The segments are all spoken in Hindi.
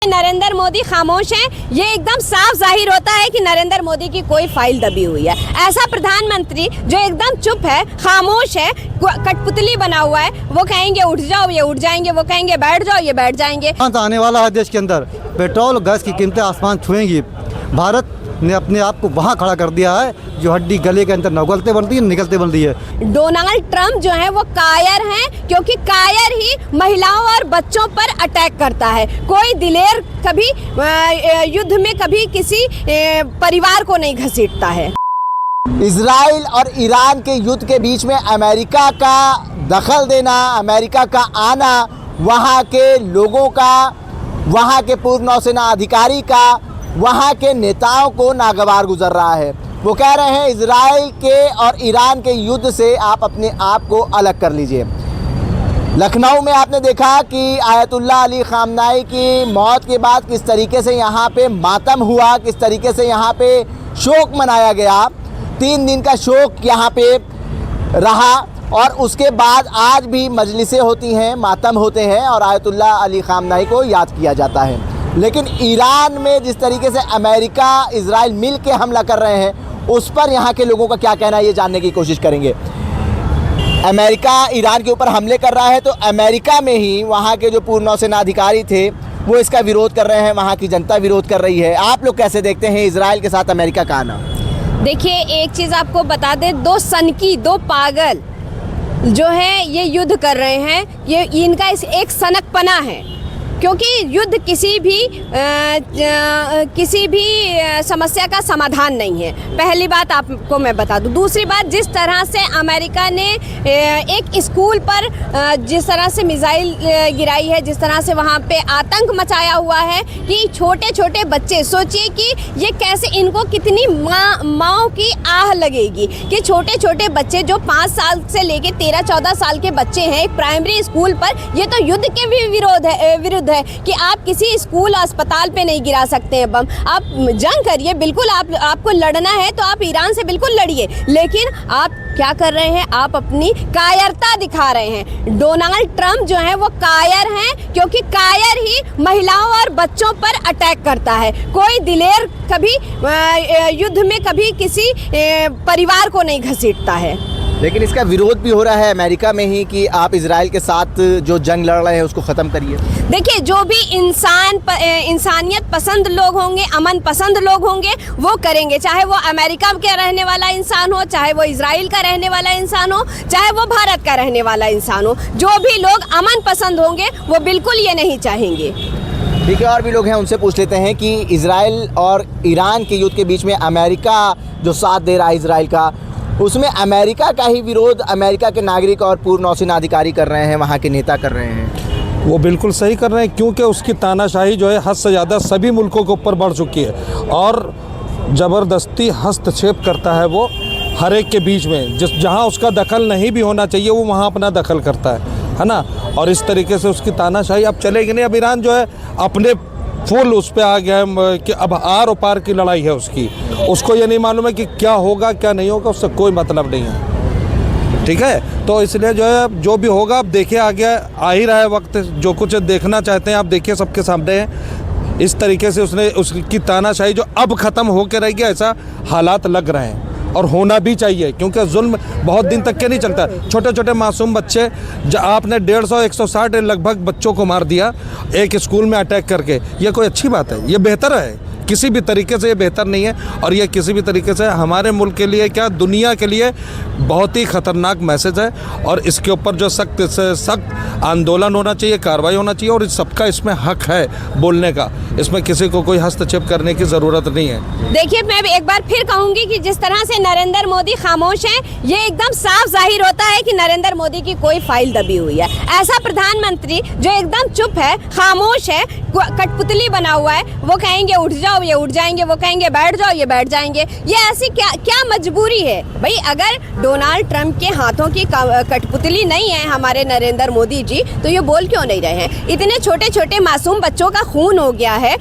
नरेंद्र मोदी खामोश हैं, ये एकदम साफ जाहिर होता है कि नरेंद्र मोदी की कोई फाइल दबी हुई है। ऐसा प्रधानमंत्री जो एकदम चुप है, खामोश है, कठपुतली बना हुआ है, वो कहेंगे उठ जाओ ये उठ जाएंगे, वो कहेंगे बैठ जाओ ये बैठ जाएंगे। आने वाला है देश के अंदर पेट्रोल गैस की कीमतें आसमान छुएंगी। भारत ने अपने आप को वहाँ खड़ा कर दिया है जो हड्डी गले के अंदर नगलते बनती है निकलते बनती है। डोनाल्ड ट्रंप जो है वो कायर हैं, क्योंकि कायर ही महिलाओं और बच्चों पर अटैक करता है। कोई दिलेर कभी युद्ध में कभी किसी परिवार को नहीं घसीटता है। इजराइल और ईरान के युद्ध के बीच में अमेरिका का दखल देना, अमेरिका का आना, वहाँ के लोगों का, वहाँ के पूर्व नौसेना अधिकारी का, वहाँ के नेताओं को नागवार गुजर रहा है। वो कह रहे हैं इजराइल के और ईरान के युद्ध से आप अपने आप को अलग कर लीजिए। लखनऊ में आपने देखा कि आयतुल्लाह अली खामनाई की मौत के बाद किस तरीके से यहाँ पे मातम हुआ, किस तरीके से यहाँ पे शोक मनाया गया। 3 दिन का शोक यहाँ पे रहा और उसके बाद आज भी मजलिसें होती हैं, मातम होते हैं और आयतुल्लाह अली खामनाई को याद किया जाता है। लेकिन ईरान में जिस तरीके से अमेरिका इजराइल मिल के हमला कर रहे हैं, उस पर यहाँ के लोगों का क्या कहना है ये जानने की कोशिश करेंगे। अमेरिका ईरान के ऊपर हमले कर रहा है तो अमेरिका में ही वहाँ के जो पूर्व नौसेना अधिकारी थे वो इसका विरोध कर रहे हैं, वहाँ की जनता विरोध कर रही है। आप लोग कैसे देखते हैं इजराइल के साथ अमेरिका का आना? देखिए, एक चीज़ आपको बता दें, 2 सनकी 2 पागल जो है ये युद्ध कर रहे हैं, ये इनका एक सनकपना है। क्योंकि युद्ध किसी भी समस्या का समाधान नहीं है। पहली बात आपको मैं बता दूं। दूसरी बात, जिस तरह से अमेरिका ने एक स्कूल पर जिस तरह से मिसाइल गिराई है, जिस तरह से वहाँ पे आतंक मचाया हुआ है कि छोटे छोटे बच्चे, सोचिए कि ये कैसे, इनको कितनी माँओं की आह लगेगी कि छोटे छोटे बच्चे जो 5 साल से लेके 13-14 साल के बच्चे हैं एक प्राइमरी स्कूल पर, ये तो युद्ध के भी विरुद्ध है कि आप किसी स्कूल अस्पताल पे नहीं गिरा सकते हैं बम। आप जंग करिए, बिल्कुल आपको लड़ना है तो आप ईरान से बिल्कुल लड़िए, लेकिन आप क्या कर रहे हैं? आप अपनी कायरता दिखा रहे हैं। डोनाल्ड ट्रंप जो है वो कायर हैं, क्योंकि कायर ही महिलाओं और बच्चों पर अटैक करता है। कोई दिलेर कभी युद्ध में कभी किसी परिवार को नहीं घसीटता है। लेकिन इसका विरोध भी हो रहा है अमेरिका में ही कि आप इजराइल के साथ जो जंग लड़ रहे हैं उसको ख़त्म करिए। देखिए, जो भी इंसानियत पसंद लोग होंगे, अमन पसंद लोग होंगे, वो करेंगे। चाहे वो अमेरिका का रहने वाला इंसान हो, चाहे वो इजराइल का रहने वाला इंसान हो, चाहे वो भारत का रहने वाला इंसान हो, जो भी लोग अमन पसंद होंगे वो बिल्कुल ये नहीं चाहेंगे। ठीक है, और भी लोग हैं, उनसे पूछ लेते हैं कि इजराइल और ईरान के युद्ध के बीच में अमेरिका जो साथ दे रहा है इजराइल का, उसमें अमेरिका का ही विरोध अमेरिका के नागरिक और पूर्व नौसेना अधिकारी कर रहे हैं, वहाँ के नेता कर रहे हैं। वो बिल्कुल सही कर रहे हैं, क्योंकि उसकी तानाशाही जो है हद से ज़्यादा सभी मुल्कों के ऊपर बढ़ चुकी है और ज़बरदस्ती हस्तक्षेप करता है वो हर एक के बीच में। जहाँ उसका दखल नहीं भी होना चाहिए वो वहाँ अपना दखल करता है ना। और इस तरीके से उसकी तानाशाही अब चलेगी नहीं। अब ईरान जो है अपने फुल उस पर आ गया है कि अब आर और पार की लड़ाई है उसकी। उसको ये नहीं मालूम है कि क्या होगा क्या नहीं होगा, उससे कोई मतलब नहीं है। ठीक है, तो इसलिए जो है जो भी होगा अब देखिए, आगे आ ही रहा है वक्त। जो कुछ देखना चाहते हैं आप देखिए, सबके सामने है। इस तरीके से उसकी तानाशाही जो अब ख़त्म होकर रहेगी, ऐसा हालात लग रहे हैं और होना भी चाहिए, क्योंकि जुल्म बहुत दिन तक के नहीं चलता। छोटे छोटे मासूम बच्चे, आपने 150-160 लगभग बच्चों को मार दिया एक स्कूल में अटैक करके। ये कोई अच्छी बात है? ये बेहतर है? किसी भी तरीके से ये बेहतर नहीं है। और ये किसी भी तरीके से हमारे मुल्क के लिए क्या दुनिया के लिए बहुत ही ख़तरनाक मैसेज है। और इसके ऊपर जो सख्त से सख्त आंदोलन होना चाहिए, कार्रवाई होना चाहिए। और सबका इसमें हक है बोलने का, इसमें किसी को कोई हस्तक्षेप करने की ज़रूरत नहीं है। देखिए, मैं एक बार फिर कहूँगी कि जिस तरह से नरेंद्र मोदी खामोश हैं, ये एकदम साफ जाहिर होता है कि नरेंद्र मोदी की कोई फाइल दबी हुई है। ऐसा प्रधानमंत्री जो एकदम चुप है, खामोश है, कठपुतली बना हुआ है, वो कहेंगे उठ जाओ ये उठ जाएंगे, वो कहेंगे बैठ जाओ ये बैठ जाएंगे। ये ऐसी क्या मजबूरी है भाई? अगर डोनाल्ड ट्रंप के हाथों की कठपुतली नहीं है हमारे नरेंद्र मोदी जी, तो ये बोल क्यों नहीं रहे हैं? इतने छोटे छोटे मासूम बच्चों का खून हो गया है।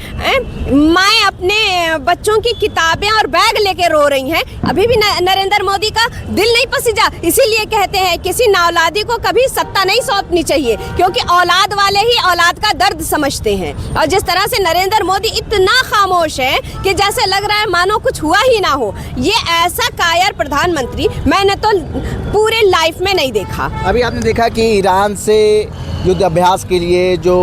माएँ अपने बच्चों की किताबें और बैग लेके रो रही हैं, अभी भी नरेंद्र मोदी का दिल नहीं पसीजा। इसीलिए कहते हैं किसी नाऔलादी को कभी सत्ता नहीं सौंपनी चाहिए, क्योंकि औलाद वाले ही औलाद का दर्द समझते हैं। और जिस तरह से नरेंद्र मोदी इतना खामोश है कि जैसे लग रहा है मानो कुछ हुआ ही ना हो। ये ऐसा कायर प्रधानमंत्री मैंने तो पूरे लाइफ में नहीं देखा। अभी आपने देखा कि ईरान से युद्ध अभ्यास के लिए जो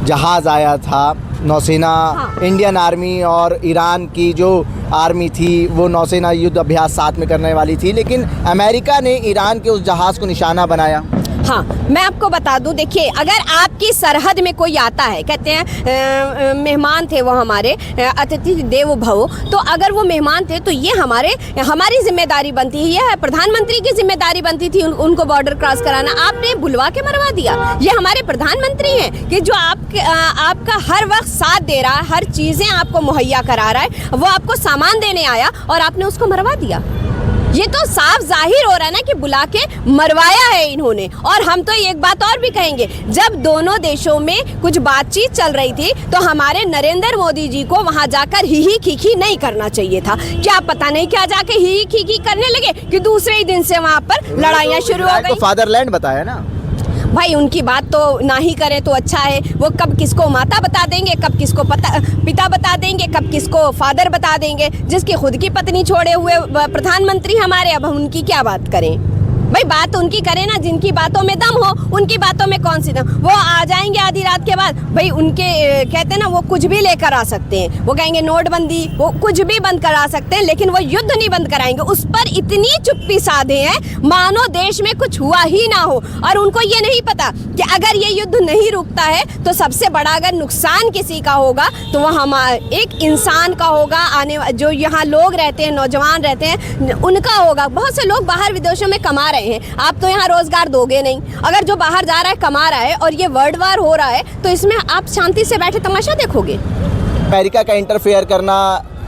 जहाज़ आया था, नौसेना, इंडियन आर्मी और ईरान की जो आर्मी थी वो नौसेना युद्ध अभ्यास साथ में करने वाली थी, लेकिन अमेरिका ने ईरान के उस जहाज़ को निशाना बनाया। हाँ, मैं आपको बता दूं, देखिए अगर आपकी सरहद में कोई आता है, कहते हैं मेहमान थे वो हमारे, अतिथि देवो भव, तो अगर वो मेहमान थे तो ये हमारी जिम्मेदारी बनती है, ये प्रधानमंत्री की जिम्मेदारी बनती थी उनको बॉर्डर क्रॉस कराना। आपने बुलवा के मरवा दिया। ये हमारे प्रधानमंत्री हैं कि जो आपका हर वक्त साथ दे रहा है, हर चीज़ें आपको मुहैया करा रहा है, वो आपको सामान देने आया और आपने उसको मरवा दिया। ये तो साफ जाहिर हो रहा है ना कि बुला के मरवाया है इन्होंने। और हम तो एक बात और भी कहेंगे, जब दोनों देशों में कुछ बातचीत चल रही थी तो हमारे नरेंद्र मोदी जी को वहां जाकर ही खीखी नहीं करना चाहिए था। क्या पता नहीं क्या जाके ही खीखी करने लगे कि दूसरे ही दिन से वहां पर लड़ाइयां शुरू हो गई। फादरलैंड बताया ना भाई, उनकी बात तो ना ही करें तो अच्छा है। वो कब किसको माता बता देंगे, कब किसको पिता बता देंगे, कब किसको फादर बता देंगे। जिसकी खुद की पत्नी छोड़े हुए प्रधानमंत्री हमारे, अब हम उनकी क्या बात करें। भाई बात उनकी करें ना जिनकी बातों में दम हो, उनकी बातों में कौन सी दम। वो आ जाएंगे आधी रात के बाद, भाई उनके कहते हैं ना वो कुछ भी लेकर आ सकते हैं। वो कहेंगे नोटबंदी, वो कुछ भी बंद करा सकते हैं, लेकिन वो युद्ध नहीं बंद कराएंगे। उस पर इतनी चुप्पी साधे हैं मानो देश में कुछ हुआ ही ना हो। और उनको ये नहीं पता कि अगर ये युद्ध नहीं रुकता है तो सबसे बड़ा अगर नुकसान किसी का होगा तो वह एक इंसान का होगा, आने जो यहाँ लोग रहते हैं, नौजवान रहते हैं, उनका होगा। बहुत से लोग बाहर विदेशों में कमा रहे हैं, आप तो यहाँ रोजगार दोगे नहीं। अगर जो बाहर जा रहा है कमा रहा है और ये वर्ल्ड वार हो रहा है तो इसमें आप शांति से बैठे तमाशा देखोगे। अमेरिका का इंटरफेयर करना,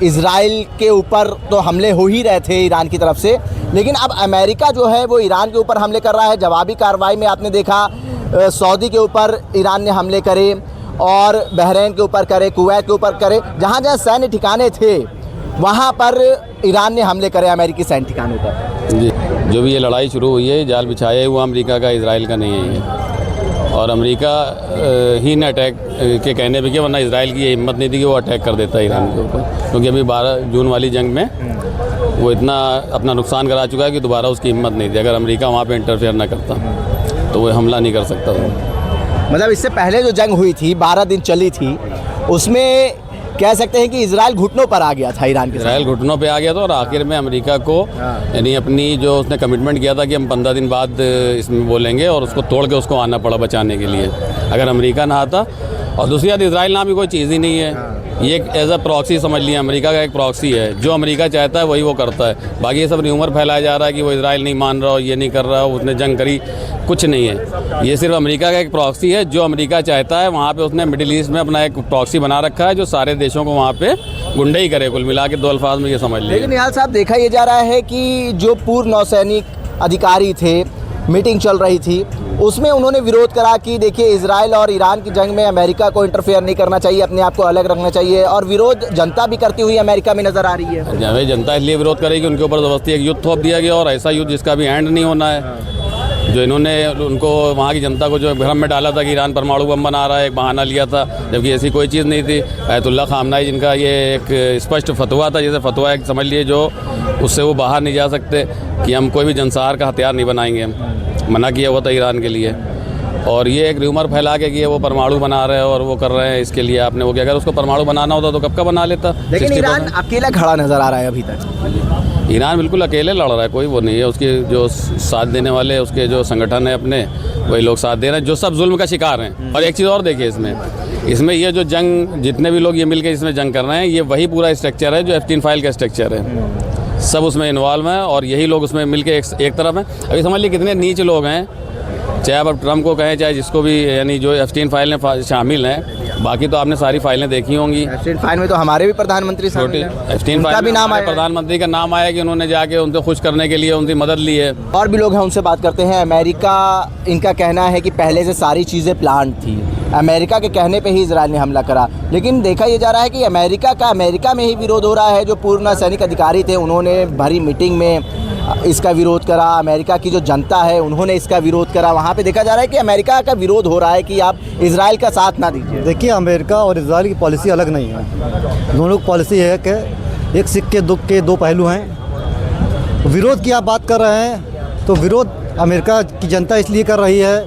इजराइल के ऊपर तो हमले हो ही रहे थे ईरान की तरफ से, लेकिन अब अमेरिका जो है वो ईरान के ऊपर हमले कर रहा है। जवाबी कार्रवाई में आपने देखा सऊदी के ऊपर ईरान ने हमले करे और बहरीन के ऊपर करे, कुवैत के ऊपर करे, जहाँ जहाँ सैन्य ठिकाने थे वहाँ पर ईरान ने हमले करे अमेरिकी सैन्य ठिकानों पर। जी, जो भी ये लड़ाई शुरू हुई है, जाल बिछाया हुआ अमेरिका का, इजराइल का नहीं है ये। और अमेरिका ही ने अटैक के कहने पे किया, वरना इजराइल की ये हिम्मत नहीं थी कि वो अटैक कर देता है ईरान के ऊपर, क्योंकि अभी 12 जून वाली जंग में वो इतना अपना नुकसान करा चुका है कि दोबारा उसकी हिम्मत नहीं थी। अगर अमेरिका वहाँ पे इंटरफेयर ना करता तो वो हमला नहीं कर सकता था। मतलब इससे पहले जो जंग हुई थी, 12 दिन चली थी, उसमें कह सकते हैं कि इजराइल घुटनों पर आ गया था ईरान के। इजराइल घुटनों पे आ गया था और आखिर में अमेरिका को यानी अपनी जो उसने कमिटमेंट किया था कि हम 15 दिन बाद इसमें बोलेंगे, और उसको तोड़ के उसको आना पड़ा बचाने के लिए, अगर अमेरिका ना आता। और दूसरी बात, इजराइल नाम भी कोई चीज़ ही नहीं है, ये एक एज अ प्रॉक्सी समझ लिया, अमेरिका का एक प्रॉक्सी है। जो अमेरिका चाहता है वही वो करता है। बाकी ये सब र्यूमर फैलाया जा रहा है कि वो इजराइल नहीं मान रहा हो, ये नहीं कर रहा हो, उसने जंग करी, कुछ नहीं है। ये सिर्फ अमेरिका का एक प्रॉक्सी है। जो अमेरिका चाहता है वहाँ पे उसने मिडिल ईस्ट में अपना एक प्रॉक्सी बना रखा है, जो सारे देशों को वहाँ पे गुंडे ही करे। कुल मिला के 2 अल्फाज में ये समझ लिया। लेकिन निहाल साहब, देखा ये जा रहा है कि जो पूर्व नौसैनिक अधिकारी थे, मीटिंग चल रही थी, उसमें उन्होंने विरोध करा कि देखिए इजराइल और ईरान की जंग में अमेरिका को इंटरफेयर नहीं करना चाहिए, अपने आप को अलग रखना चाहिए, और विरोध जनता भी करती हुई अमेरिका में नज़र आ रही है। जनता इसलिए विरोध करेगी, उनके ऊपर ज़बरदस्ती एक युद्ध थोप दिया गया, और ऐसा युद्ध जिसका भी एंड नहीं होना है। जो इन्होंने उनको वहाँ की जनता को जो भ्रम में डाला था कि ईरान परमाणु बम बना रहा है, एक बहाना लिया था, जबकि ऐसी कोई चीज़ नहीं थी। आयतुल्लाह खामनाई जिनका ये एक स्पष्ट फतवा था, जैसे फतवा एक समझ लिए जो उससे वो बाहर नहीं जा सकते कि हम कोई भी जनसहार का हथियार नहीं बनाएंगे, हम मना किया हुआ था ईरान के लिए। और ये एक र्यूमर फैला के कि वो परमाणु बना रहे हैं और वो कर रहे हैं, इसके लिए आपने वो किया। अगर उसको परमाणु बनाना होता तो कब का बना लेता। लेकिन ईरान अकेला खड़ा नज़र आ रहा है अभी तक। ईरान बिल्कुल अकेले लड़ रहा है, कोई वो नहीं है। उसके जो साथ देने वाले उसके जो संगठन है अपने, वही लोग साथ दे रहे हैं, जो सब जुल्म का शिकार हैं। और एक चीज़ और देखिए, इसमें ये जो जंग, जितने भी लोग ये मिलकर इसमें जंग कर रहे हैं, ये वही पूरा स्ट्रक्चर है जो एप्स्टीन फाइल का स्ट्रक्चर है। सब उसमें इन्वॉल्व हैं और यही लोग उसमें मिलकर एक तरफ हैं। अभी समझ लीजिए कितने नीच लोग हैं, चाहे आप ट्रम्प को कहें चाहे जिसको भी, यानी जो एप्स्टीन फाइल में शामिल हैं। बाकी तो आपने सारी फाइलें देखी होंगी। एप्स्टीन फाइल में तो हमारे भी प्रधानमंत्री एप्स्टीन फाइल भी नाम आया, प्रधानमंत्री का नाम आया कि उन्होंने जाके उनको खुश करने के लिए उनकी मदद ली है। और भी लोग हैं, उनसे बात करते हैं। अमेरिका, इनका कहना है कि पहले से सारी चीज़ें प्लान थी, अमेरिका के कहने पे ही इजराइल ने हमला करा। लेकिन देखा ये जा रहा है कि अमेरिका में ही विरोध हो रहा है। जो पूर्व सैनिक अधिकारी थे उन्होंने भरी मीटिंग में इसका विरोध करा, अमेरिका की जो जनता है उन्होंने इसका विरोध करा। वहाँ पे देखा जा रहा है कि अमेरिका का विरोध हो रहा है कि आप इजराइल का साथ ना दीजिए। देखिए, अमेरिका और इजराइल की पॉलिसी अलग नहीं है। दोनों की पॉलिसी है कि एक सिक्के के दो पहलू हैं। विरोध की आप बात कर रहे हैं तो विरोध अमेरिका की जनता इसलिए कर रही है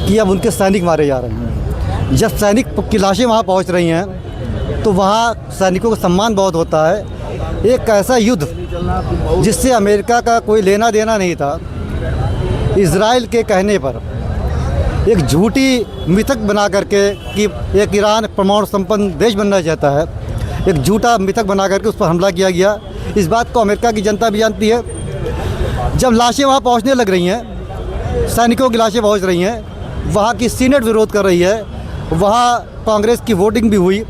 कि अब उनके सैनिक मारे जा रहे हैं। जब सैनिक की लाशें वहाँ पहुँच रही हैं तो वहाँ सैनिकों का सम्मान बहुत होता है। एक ऐसा युद्ध जिससे अमेरिका का कोई लेना देना नहीं था, इजराइल के कहने पर एक झूठी मिथक बना करके कि एक ईरान परमाणु संपन्न देश बनना चाहता है, एक झूठा मिथक बना करके उस पर हमला किया गया। इस बात को अमेरिका की जनता भी जानती है। जब लाशें वहाँ पहुँचने लग रही हैं, सैनिकों की लाशें पहुँच रही हैं, वहाँ की सीनेट विरोध कर रही है, वहाँ कांग्रेस की वोटिंग भी हुई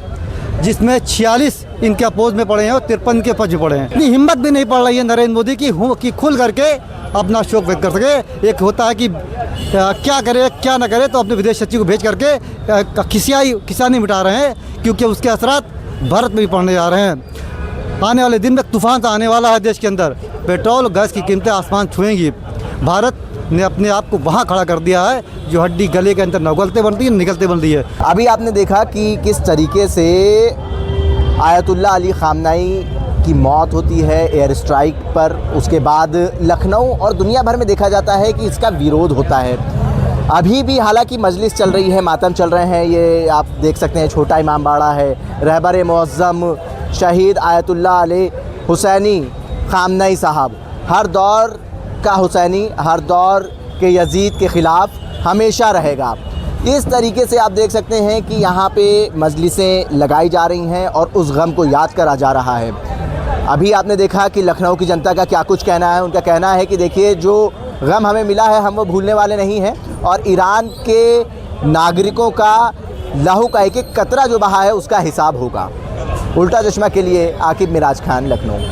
जिसमें 46 इनके अपोज में पड़े हैं और 53 के पक्ष में पड़े हैं। इतनी हिम्मत भी नहीं पड़ रही है नरेंद्र मोदी की खुल करके अपना शोक व्यक्त कर सके। एक होता है कि क्या करे क्या ना करे, तो अपने विदेश सचिव को भेज करके किसानी मिटा रहे हैं, क्योंकि उसके असरात भारत में भी पड़ने जा रहे हैं। आने वाले दिन में तूफान सा आने वाला है देश के अंदर। पेट्रोल गैस की कीमतें आसमान छुएंगी। भारत ने अपने आप को वहाँ खड़ा कर दिया है जो हड्डी गले के अंदर नगलते बनती है, निकलते बनती है। अभी आपने देखा कि किस तरीके से आयतुल्ला अली खामनाई की मौत होती है एयर स्ट्राइक पर। उसके बाद लखनऊ और दुनिया भर में देखा जाता है कि इसका विरोध होता है। अभी भी हालांकि मजलिस चल रही है, मातम चल रहे हैं। ये आप देख सकते हैं छोटा इमाम बाड़ा है, रहबर मुअज़्ज़म शहीद आयतुल्ला अली हुसैनी खामनाई साहब हर दौर का हुसैनी, हर दौर के यजीद के ख़िलाफ़ हमेशा रहेगा। इस तरीके से आप देख सकते हैं कि यहाँ पे मजलिसें लगाई जा रही हैं और उस गम को याद करा जा रहा है। अभी आपने देखा कि लखनऊ की जनता का क्या कुछ कहना है। उनका कहना है कि देखिए, जो गम हमें मिला है हम वो भूलने वाले नहीं हैं, और ईरान के नागरिकों का लहू का एक एक कतरा जो बहा है उसका हिसाब होगा। उल्टा चश्मा के लिए आकिब मिराज खान, लखनऊ।